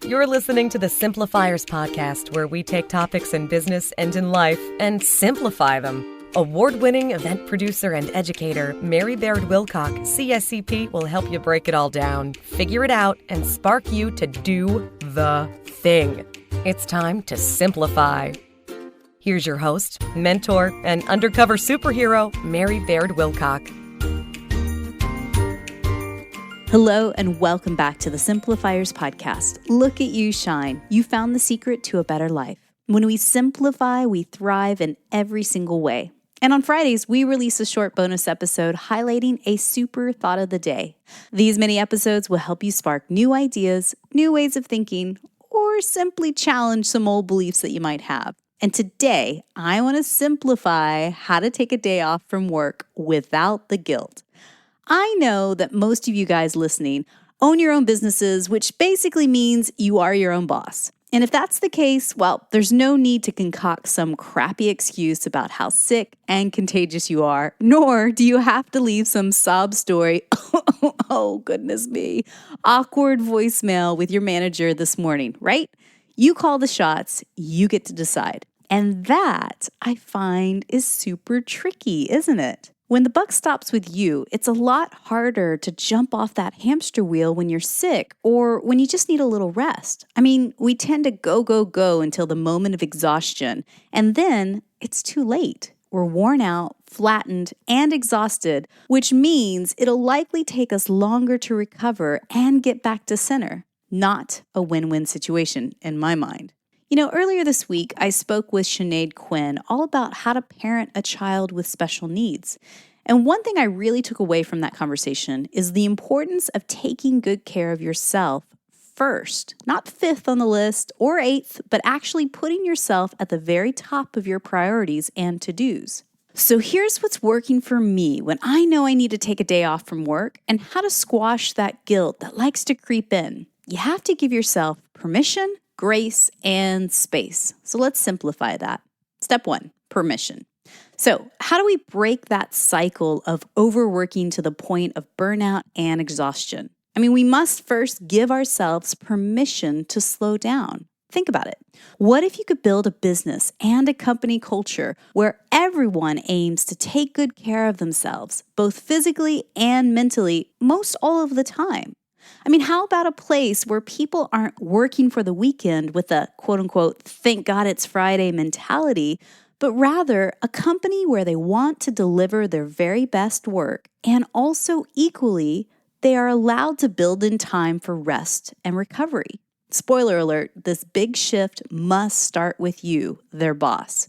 You're listening to the Simplifiers podcast, where we take topics in business and in life and simplify them. Award-winning event producer and educator Mary Baird-Wilcock, CSCP, will help you break it all down, figure it out, and spark you to do the thing. It's time to simplify. Here's your host, mentor, and undercover superhero, Mary Baird-Wilcock. Hello and welcome back to the Simplifiers podcast. Look at you shine. You found the secret to a better life. When we simplify, we thrive in every single way. And on Fridays, we release a short bonus episode highlighting a super thought of the day. These mini episodes will help you spark new ideas, new ways of thinking, or simply challenge some old beliefs that you might have. And today, I want to simplify how to take a day off from work without the guilt. I know that most of you guys listening own your own businesses, which basically means you are your own boss. And if that's the case, well, there's no need to concoct some crappy excuse about how sick and contagious you are, nor do you have to leave some sob story, oh goodness me, awkward voicemail with your manager this morning, right? You call the shots, you get to decide. And that, I find, is super tricky, isn't it? When the buck stops with you, it's a lot harder to jump off that hamster wheel when you're sick or when you just need a little rest. I mean, we tend to go until the moment of exhaustion, and then it's too late. We're worn out, flattened, and exhausted, which means it'll likely take us longer to recover and get back to center. Not a win-win situation in my mind. You know, earlier this week, I spoke with Sinead Quinn all about how to parent a child with special needs. And one thing I really took away from that conversation is the importance of taking good care of yourself first, not fifth on the list or eighth, but actually putting yourself at the very top of your priorities and to-dos. So here's what's working for me when I know I need to take a day off from work and how to squash that guilt that likes to creep in. You have to give yourself permission, grace, and space. So let's simplify that. Step 1, permission. So how do we break that cycle of overworking to the point of burnout and exhaustion? I mean, we must first give ourselves permission to slow down. Think about it. What if you could build a business and a company culture where everyone aims to take good care of themselves, both physically and mentally, most all of the time? I mean, how about a place where people aren't working for the weekend with a quote-unquote, thank God it's Friday mentality, but rather a company where they want to deliver their very best work, and also equally, they are allowed to build in time for rest and recovery. Spoiler alert, this big shift must start with you, their boss.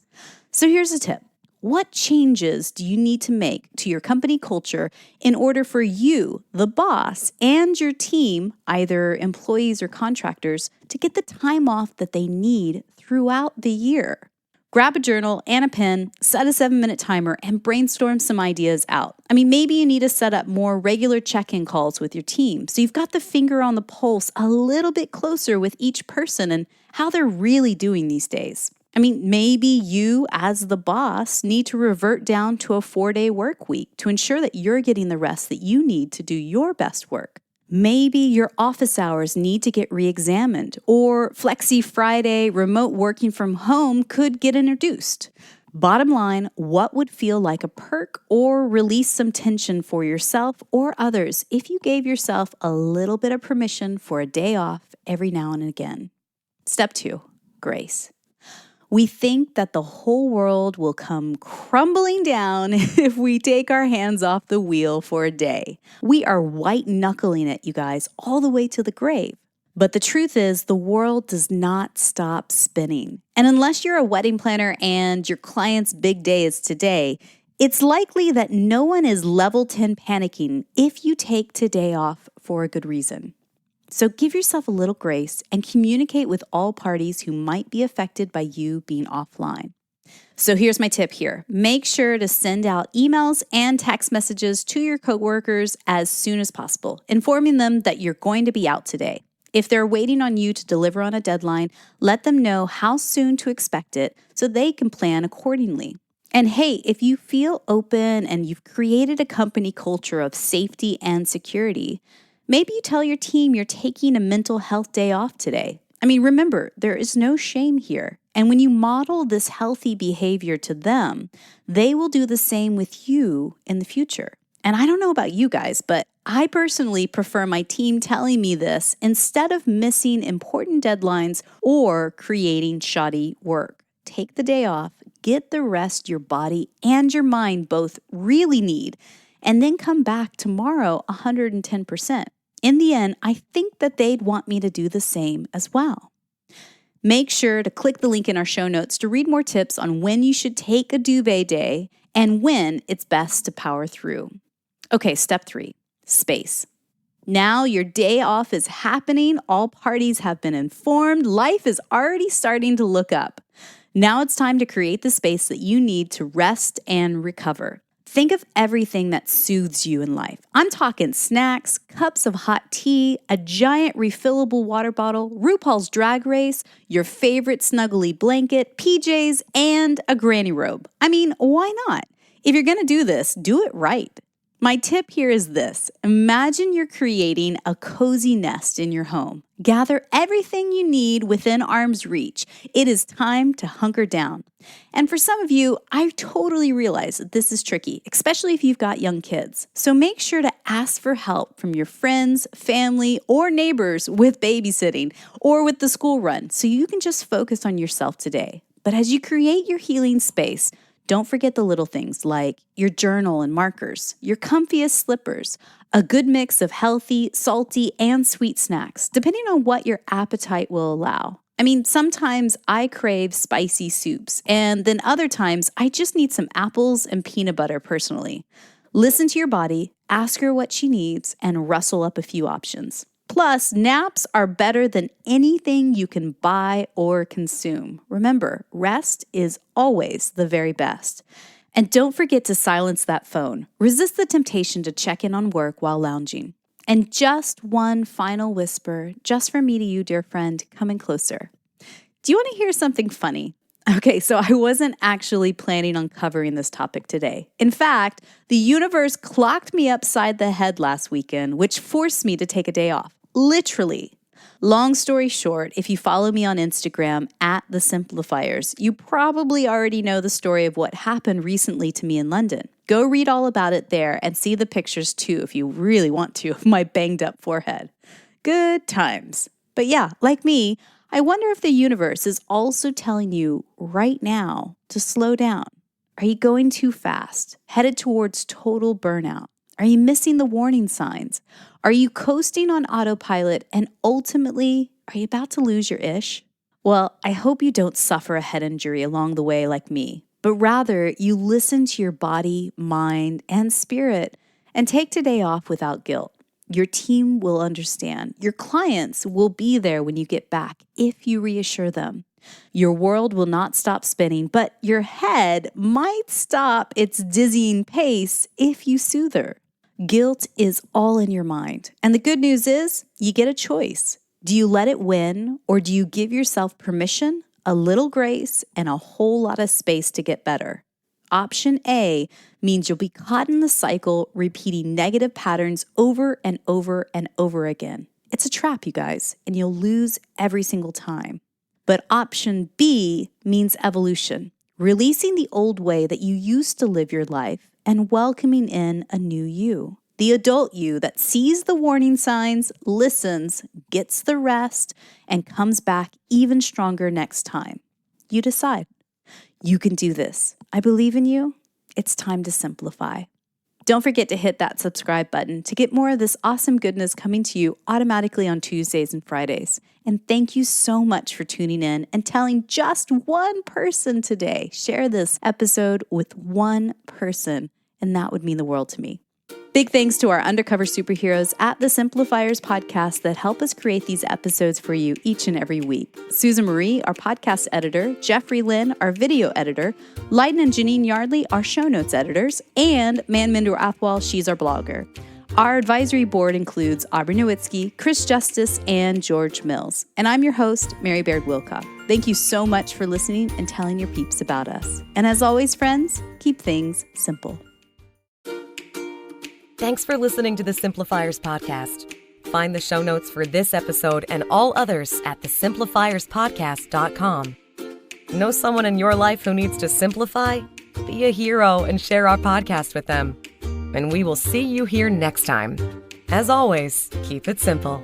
So here's a tip. What changes do you need to make to your company culture in order for you, the boss, and your team, either employees or contractors, to get the time off that they need throughout the year? Grab a journal and a pen, set a 7-minute timer, and brainstorm some ideas out. I mean, maybe you need to set up more regular check-in calls with your team, so you've got the finger on the pulse a little bit closer with each person and how they're really doing these days. I mean, maybe you, as the boss, need to revert down to a 4-day work week to ensure that you're getting the rest that you need to do your best work. Maybe your office hours need to get re-examined, or Flexi Friday remote working from home could get introduced. Bottom line, what would feel like a perk or release some tension for yourself or others if you gave yourself a little bit of permission for a day off every now and again? Step 2, grace. We think that the whole world will come crumbling down if we take our hands off the wheel for a day. We are white-knuckling it, you guys, all the way to the grave. But the truth is, the world does not stop spinning. And unless you're a wedding planner and your client's big day is today, it's likely that no one is level 10 panicking if you take today off for a good reason. So give yourself a little grace and communicate with all parties who might be affected by you being offline. So here's my tip here. Make sure to send out emails and text messages to your coworkers as soon as possible, informing them that you're going to be out today. If they're waiting on you to deliver on a deadline, let them know how soon to expect it so they can plan accordingly. And hey, if you feel open and you've created a company culture of safety and security, maybe you tell your team you're taking a mental health day off today. I mean, remember, there is no shame here. And when you model this healthy behavior to them, they will do the same with you in the future. And I don't know about you guys, but I personally prefer my team telling me this instead of missing important deadlines or creating shoddy work. Take the day off, get the rest your body and your mind both really need, and then come back tomorrow 110%. In the end, I think that they'd want me to do the same as well. Make sure to click the link in our show notes to read more tips on when you should take a duvet day and when it's best to power through. Okay, step 3, space. Now your day off is happening. All parties have been informed. Life is already starting to look up. Now it's time to create the space that you need to rest and recover. Think of everything that soothes you in life. I'm talking snacks, cups of hot tea, a giant refillable water bottle, RuPaul's Drag Race, your favorite snuggly blanket, PJs, and a granny robe. I mean, why not? If you're going to do this, do it right. My tip here is this. Imagine you're creating a cozy nest in your home. Gather everything you need within arm's reach. It is time to hunker down. And for some of you, I totally realize that this is tricky, especially if you've got young kids. So make sure to ask for help from your friends, family, or neighbors with babysitting or with the school run so you can just focus on yourself today. But as you create your healing space, don't forget the little things like your journal and markers, your comfiest slippers, a good mix of healthy, salty, and sweet snacks, depending on what your appetite will allow. I mean, sometimes I crave spicy soups, and then other times I just need some apples and peanut butter personally. Listen to your body, ask her what she needs, and rustle up a few options. Plus, naps are better than anything you can buy or consume. Remember, rest is always the very best. And don't forget to silence that phone. Resist the temptation to check in on work while lounging. And just one final whisper, just from me to you, dear friend, coming closer. Do you want to hear something funny? Okay, so I wasn't actually planning on covering this topic today. In fact, the universe clocked me upside the head last weekend, which forced me to take a day off. Literally. Long story short, if you follow me on Instagram @the Simplifiers, you probably already know the story of what happened recently to me in London. Go read all about it there and see the pictures too if you really want to of my banged up forehead. Good times. But yeah, like me, I wonder if the universe is also telling you right now to slow down. Are you going too fast, headed towards total burnout? Are you missing the warning signs? Are you coasting on autopilot and ultimately, are you about to lose your ish? Well, I hope you don't suffer a head injury along the way like me, but rather you listen to your body, mind, and spirit and take today off without guilt. Your team will understand. Your clients will be there when you get back if you reassure them. Your world will not stop spinning, but your head might stop its dizzying pace if you soothe her. Guilt is all in your mind. And the good news is you get a choice. Do you let it win, or do you give yourself permission, a little grace, and a whole lot of space to get better? Option A means you'll be caught in the cycle, repeating negative patterns over and over and over again. It's a trap, you guys, and you'll lose every single time. But option B means evolution, releasing the old way that you used to live your life and welcoming in a new you. The adult you that sees the warning signs, listens, gets the rest, and comes back even stronger next time. You decide. You can do this. I believe in you. It's time to simplify. Don't forget to hit that subscribe button to get more of this awesome goodness coming to you automatically on Tuesdays and Fridays. And thank you so much for tuning in and telling just one person today. Share this episode with one person, and that would mean the world to me. Big thanks to our undercover superheroes at the Simplifiers podcast that help us create these episodes for you each and every week. Susan Marie, our podcast editor, Jeffrey Lynn, our video editor, Leiden and Janine Yardley, our show notes editors, and Manmindur Athwal, she's our blogger. Our advisory board includes Aubrey Nowitzki, Chris Justice, and George Mills. And I'm your host, Mary Baird-Wilcock. Thank you so much for listening and telling your peeps about us. And as always, friends, keep things simple. Thanks for listening to the Simplifiers podcast. find the show notes for this episode and all others at thesimplifierspodcast.com. Know someone in your life who needs to simplify? Be a hero and share our podcast with them. And we will see you here next time. As always, keep it simple.